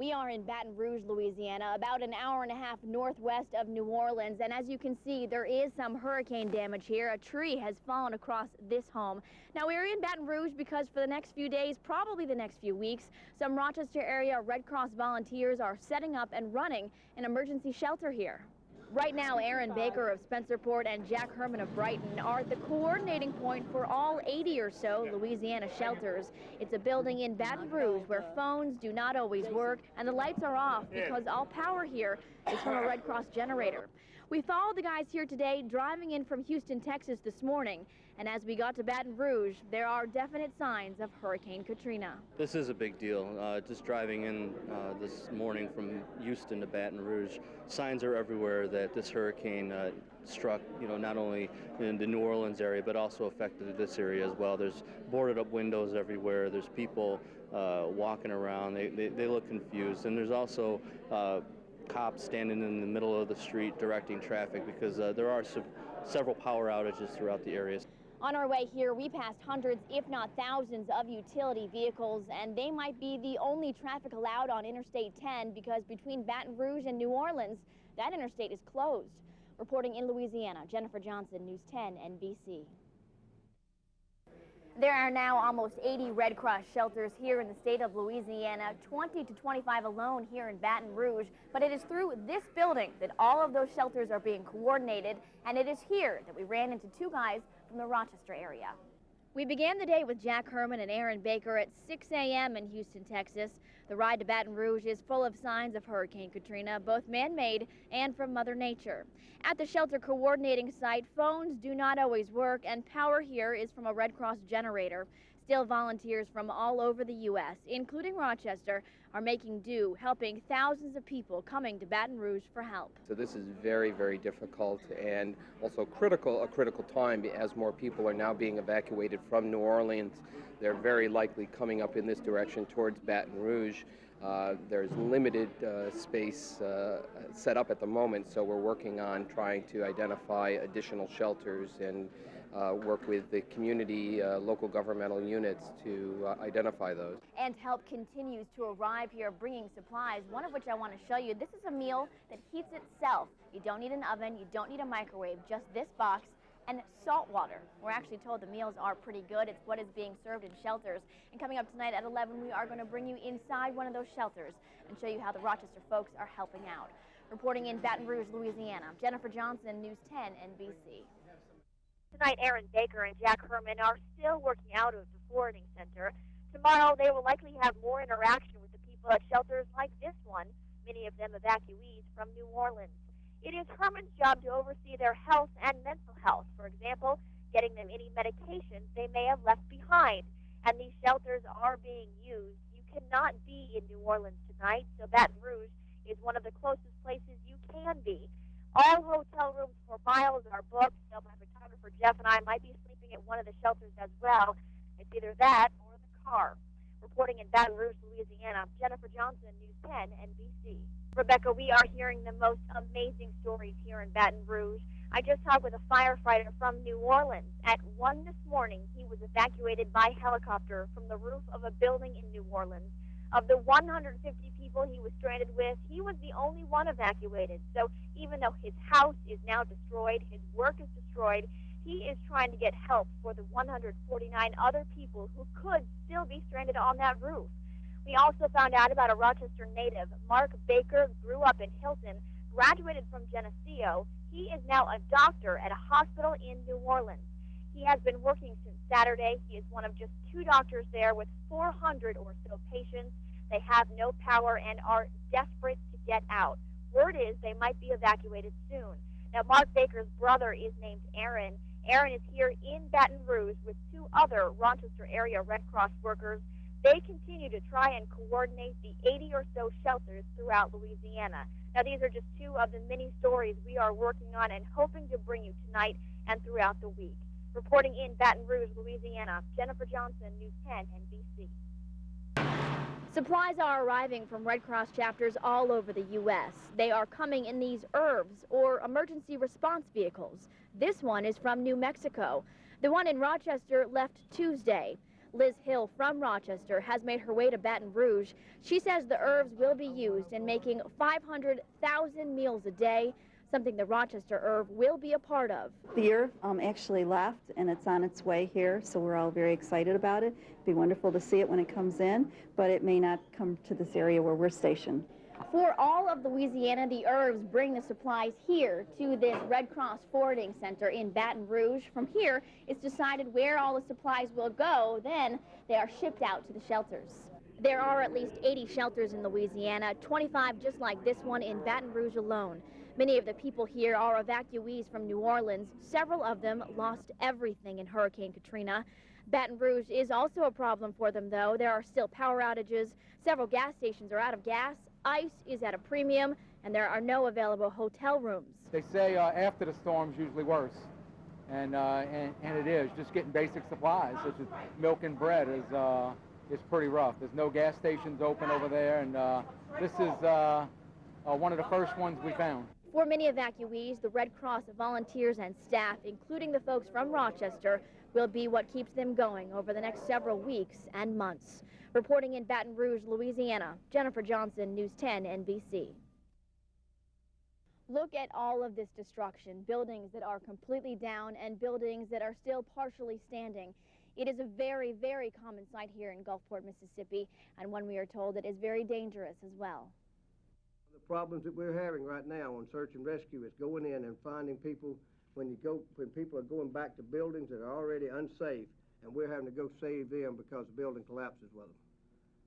We are in Baton Rouge, Louisiana, about an hour and a half northwest of New Orleans. And as you can see, there is some hurricane damage here. A tree has fallen across this home. Now, we're in Baton Rouge because for the next few days, probably the next few weeks, some Rochester area Red Cross volunteers are setting up and running an emergency shelter here. Right now, Aaron Baker of Spencerport and Jack Herman of Brighton are at the coordinating point for all 80 or so Louisiana shelters. It's a building in Baton Rouge where phones do not always work and the lights are off because all power here is from a Red Cross generator. We followed the guys here today driving in from Houston, Texas this morning, and as we got to Baton Rouge, there are definite signs of Hurricane Katrina. This is a big deal. Just driving in this morning from Houston to Baton Rouge, signs are everywhere that this hurricane struck, not only in the New Orleans area, but also affected this area as well. There's boarded up windows everywhere. There's people walking around. They look confused. And there's also cops standing in the middle of the street directing traffic because there are several power outages throughout the area. On our way here, we passed hundreds, if not thousands, of utility vehicles, and they might be the only traffic allowed on Interstate 10 because between Baton Rouge and New Orleans, that interstate is closed. Reporting in Louisiana, Jennifer Johnson, News 10 NBC. There are now almost 80 Red Cross shelters here in the state of Louisiana, 20 to 25 alone here in Baton Rouge. But it is through this building that all of those shelters are being coordinated, and it is here that we ran into two guys from the Rochester area. We began the day with Jack Herman and Aaron Baker at 6 a.m. in Houston, Texas. The ride to Baton Rouge is full of signs of Hurricane Katrina, both man-made and from Mother Nature. At the shelter coordinating site, phones do not always work, and power here is from a Red Cross generator. Still, volunteers from all over the U.S., including Rochester, are making do, helping thousands of people coming to Baton Rouge for help. So this is very, very difficult and also a critical time as more people are now being evacuated from New Orleans. They're very likely coming up in this direction towards Baton Rouge. There's limited space set up at the moment, so we're working on trying to identify additional shelters and work with the community, local governmental units to identify those. And help continues to arrive here, bringing supplies, one of which I want to show you. This is a meal that heats itself. You don't need an oven, you don't need a microwave, just this box and salt water. We're actually told the meals are pretty good. It's what is being served in shelters. And coming up tonight at 11, we are going to bring you inside one of those shelters and show you how the Rochester folks are helping out. Reporting in Baton Rouge, Louisiana, Jennifer Johnson, News 10 NBC. Tonight, Aaron Baker and Jack Herman are still working out of the forwarding center. Tomorrow, they will likely have more interaction with the people at shelters like this one, many of them evacuees from New Orleans. It is Herman's job to oversee their health and mental health. For example, getting them any medications they may have left behind. And these shelters are being used. You cannot be in New Orleans tonight, so Baton Rouge is one of the closest places you can be. All hotel rooms for miles are booked, so my photographer Jeff and I might be sleeping at one of the shelters as well. It's either that or the car. Reporting in Baton Rouge, Louisiana, Jennifer Johnson, News 10 NBC. Rebecca, we are hearing the most amazing stories here in Baton Rouge. I just talked with a firefighter from New Orleans. At 1 this morning, he was evacuated by helicopter from the roof of a building in New Orleans. Of the 150 people he was stranded with, he was the only one evacuated. So even though his house is now destroyed, his work is destroyed, he is trying to get help for the 149 other people who could still be stranded on that roof. We also found out about a Rochester native. Mark Baker grew up in Hilton, graduated from Geneseo. He is now a doctor at a hospital in New Orleans. He has been working since Saturday. He is one of just 2 doctors there with 400 or so patients. They have no power and are desperate to get out. Word is they might be evacuated soon. Now, Mark Baker's brother is named Aaron. Aaron is here in Baton Rouge with 2 other Rochester area Red Cross workers. They continue to try and coordinate the 80 or so shelters throughout Louisiana. Now, these are just 2 of the many stories we are working on and hoping to bring you tonight and throughout the week. Reporting in Baton Rouge, Louisiana, Jennifer Johnson, News 10 NBC. Supplies are arriving from Red Cross chapters all over the U.S. They are coming in these ERVs, or emergency response vehicles. This one is from New Mexico. The one in Rochester left Tuesday. Liz Hill from Rochester has made her way to Baton Rouge. She says the herbs will be used in making 500,000 meals a day, something the Rochester herb will be a part of. The herb actually left, and it's on its way here, so we're all very excited about it. It'd be wonderful to see it when it comes in, but it may not come to this area where we're stationed. For all of Louisiana, the herbs bring the supplies here to this Red Cross forwarding center in Baton Rouge. From here, it's decided where all the supplies will go. Then they are shipped out to the shelters. There are at least 80 shelters in Louisiana, 25 just like this one in Baton Rouge alone. Many of the people here are evacuees from New Orleans. Several of them lost everything in Hurricane Katrina. Baton Rouge is also a problem for them, though. There are still power outages. Several gas stations are out of gas. Ice is at a premium, and there are no available hotel rooms. They say after the storm's usually worse, and it is. Just getting basic supplies, such as milk and bread, is pretty rough. There's no gas stations open over there, and this is one of the first ones we found. For many evacuees, the Red Cross volunteers and staff, including the folks from Rochester, will be what keeps them going over the next several weeks and months. Reporting in Baton Rouge, Louisiana, Jennifer Johnson, News 10 NBC. Look at all of this destruction, buildings that are completely down and buildings that are still partially standing. It is a very, very common sight here in Gulfport, Mississippi, and one we are told that is very dangerous as well. The problems that we're having right now on search and rescue is going in and finding people when people are going back to buildings that are already unsafe, and we're having to go save them because the building collapses with them.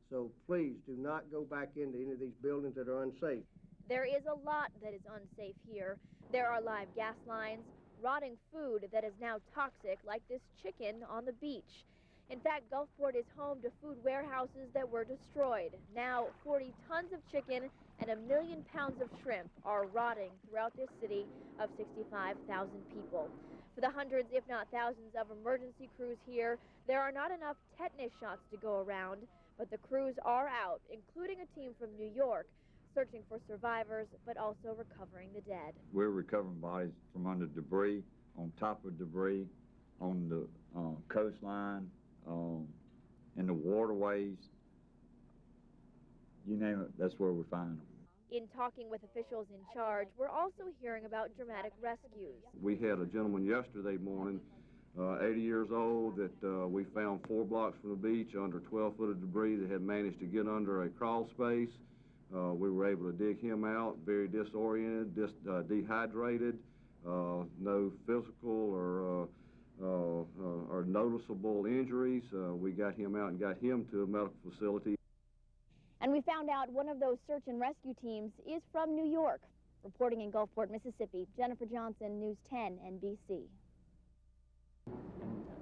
So please do not go back into any of these buildings that are unsafe. There is a lot that is unsafe here. There are live gas lines, rotting food that is now toxic, like this chicken on the beach. In fact, Gulfport is home to food warehouses that were destroyed. Now, 40 tons of chicken and 1 million pounds of shrimp are rotting throughout this city of 65,000 people. For the hundreds, if not thousands, of emergency crews here, there are not enough tetanus shots to go around, but the crews are out, including a team from New York, searching for survivors, but also recovering the dead. We're recovering bodies from under debris, on top of debris, on the coastline, in the waterways. You name it, that's where we find them. In talking with officials in charge, we're also hearing about dramatic rescues. We had a gentleman yesterday morning, 80 years old, that we found 4 blocks from the beach under 12 foot of debris that had managed to get under a crawl space. We were able to dig him out, very disoriented, dehydrated, no physical or noticeable injuries. We got him out and got him to a medical facility. And we found out one of those search and rescue teams is from New York. Reporting in Gulfport, Mississippi, Jennifer Johnson, News 10 NBC.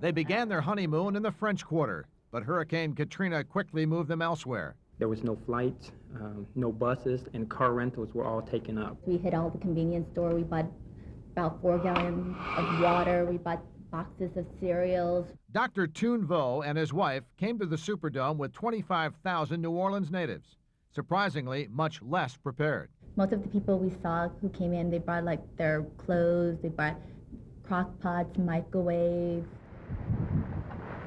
They began their honeymoon in the French Quarter, but Hurricane Katrina quickly moved them elsewhere. There was no flights, no buses, and car rentals were all taken up. We hit all the convenience store. We bought about 4 gallons of water. We bought boxes of cereals. Dr. Toon Vo and his wife came to the Superdome with 25,000 New Orleans natives, surprisingly much less prepared. Most of the people we saw who came in, they brought like their clothes, they brought crock pots, microwave.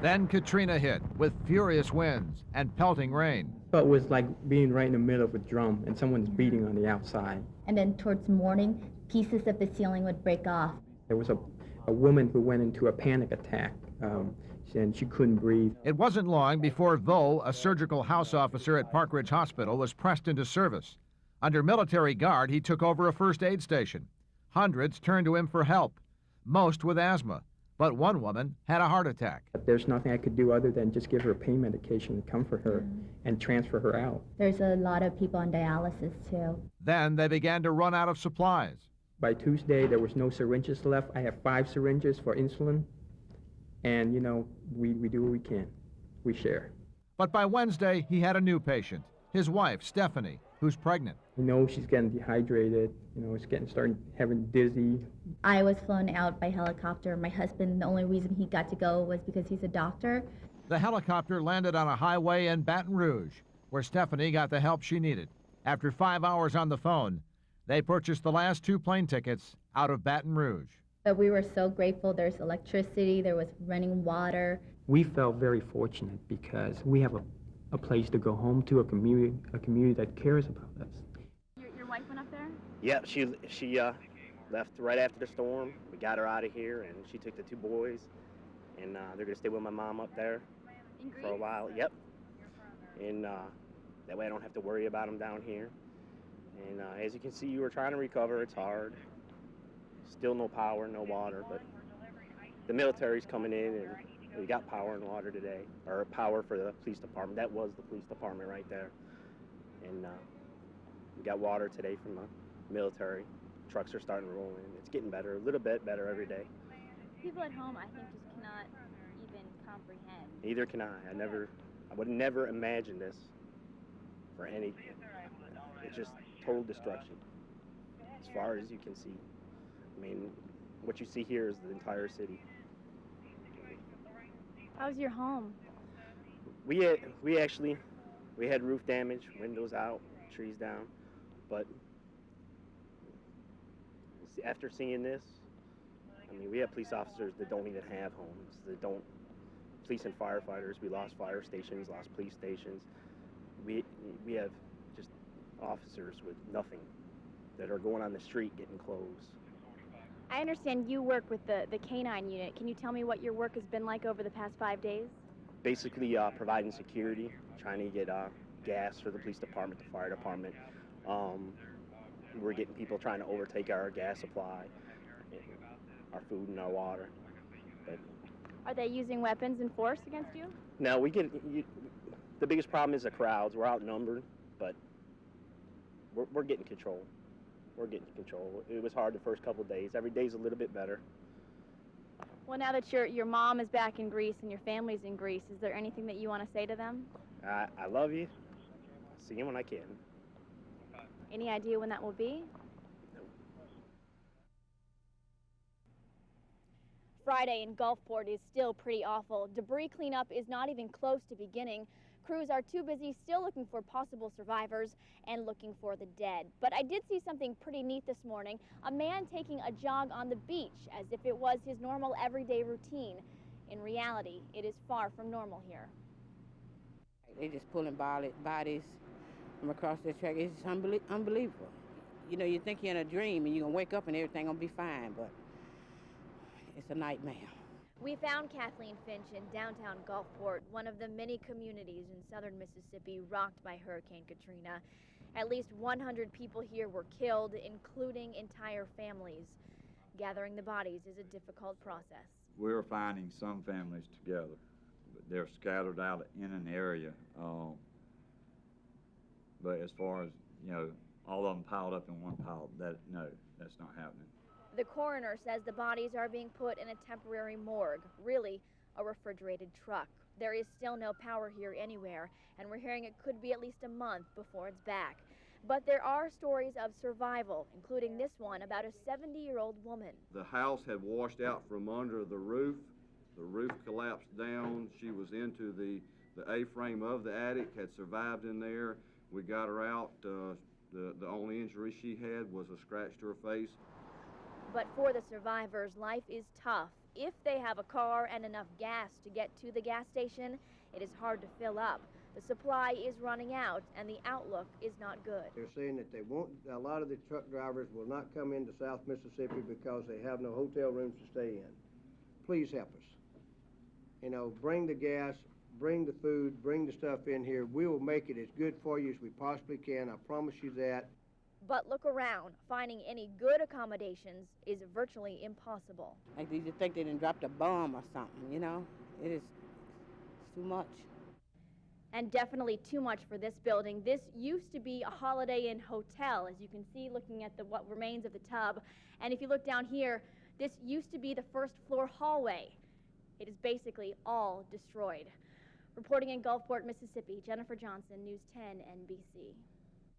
Then Katrina hit with furious winds and pelting rain. But it was like being right in the middle of a drum and someone's beating on the outside. And then towards morning, pieces of the ceiling would break off. There was a woman who went into a panic attack, and she couldn't breathe. It wasn't long before Vo, a surgical house officer at Park Ridge Hospital, was pressed into service. Under military guard, he took over a first aid station. Hundreds turned to him for help, most with asthma. But one woman had a heart attack. There's nothing I could do other than just give her pain medication and comfort her and transfer her out. There's a lot of people on dialysis, too. Then they began to run out of supplies. By Tuesday, there was no syringes left. I have 5 syringes for insulin. And, you know, we do what we can. We share. But by Wednesday, he had a new patient, his wife, Stephanie, who's pregnant. You know, she's getting dehydrated. You know, starting having dizzy. I was flown out by helicopter. My husband, the only reason he got to go was because he's a doctor. The helicopter landed on a highway in Baton Rouge, where Stephanie got the help she needed. After 5 hours on the phone, they purchased the last 2 plane tickets out of Baton Rouge. But we were so grateful. There's electricity, there was running water. We felt very fortunate because we have a place to go home to, a community that cares about us. Your wife went up there? Yep, she left right after the storm. We got her out of here, and she took the 2 boys, and they're gonna stay with my mom up there for a while. Yep, and that way I don't have to worry about them down here. And as you can see, we're trying to recover. It's hard. Still no power, no water, but the military's coming in, and we got power and water today, or power for the police department. That was the police department right there, and we got water today from the military. Trucks are starting to roll in. It's getting better, a little bit better every day. People at home, I think, just cannot even comprehend. Neither can I. I would never imagine this for any. It's just total destruction, as far as you can see. I mean, what you see here is the entire city. How's your home? We had roof damage, windows out, trees down, but after seeing this, I mean, we have police officers that don't even have homes, police and firefighters, we lost fire stations, lost police stations. We have just officers with nothing that are going on the street getting clothes. I understand you work with the K-9 unit. Can you tell me what your work has been like over the past 5 days? Basically providing security, trying to get gas for the police department, the fire department. We're getting people trying to overtake our gas supply, our food and our water. But are they using weapons and force against you? No, the biggest problem is the crowds. We're outnumbered, but we're getting control. We're getting control. It was hard the first couple of days. Every day's a little bit better. Well, now that your mom is back in Greece and your family's in Greece, is there anything that you want to say to them? I love you. See you when I can. Any idea when that will be? No. Friday in Gulfport is still pretty awful. Debris cleanup is not even close to beginning. Crews are too busy still looking for possible survivors and looking for the dead. But I did see something pretty neat this morning. A man taking a jog on the beach as if it was his normal everyday routine. In reality, it is far from normal here. They just pulling bodies from across the track. It's just unbelievable. You know, you think you're in a dream and you're going to wake up and everything going to be fine, but it's a nightmare. We found Kathleen Finch in downtown Gulfport, one of the many communities in southern Mississippi rocked by Hurricane Katrina. At least 100 people here were killed, including entire families. Gathering the bodies is a difficult process. We're finding some families together, but they're scattered out in an area. But as far as, you know, all of them piled up in one pile, no, that's not happening. The coroner says the bodies are being put in a temporary morgue, really a refrigerated truck. There is still no power here anywhere, and we're hearing it could be at least a month before it's back. But there are stories of survival, including this one about a 70-year-old woman. The house had washed out from under the roof. The roof collapsed down. She was into the A-frame of the attic, had survived in there. We got her out. The only injury she had was a scratch to her face. But for the survivors, life is tough. If they have a car and enough gas to get to the gas station, it is hard to fill up. The supply is running out, and the outlook is not good. They're saying that a lot of the truck drivers will not come into South Mississippi because they have no hotel rooms to stay in. Please help us. You know, bring the gas, bring the food, bring the stuff in here. We will make it as good for you as we possibly can. I promise you that. But look around. Finding any good accommodations is virtually impossible. Like you think they done dropped a bomb or something, you know? It's too much. And definitely too much for this building. This used to be a Holiday Inn hotel, as you can see looking at what remains of the tub. And if you look down here, this used to be the first floor hallway. It is basically all destroyed. Reporting in Gulfport, Mississippi, Jennifer Johnson, News 10 NBC.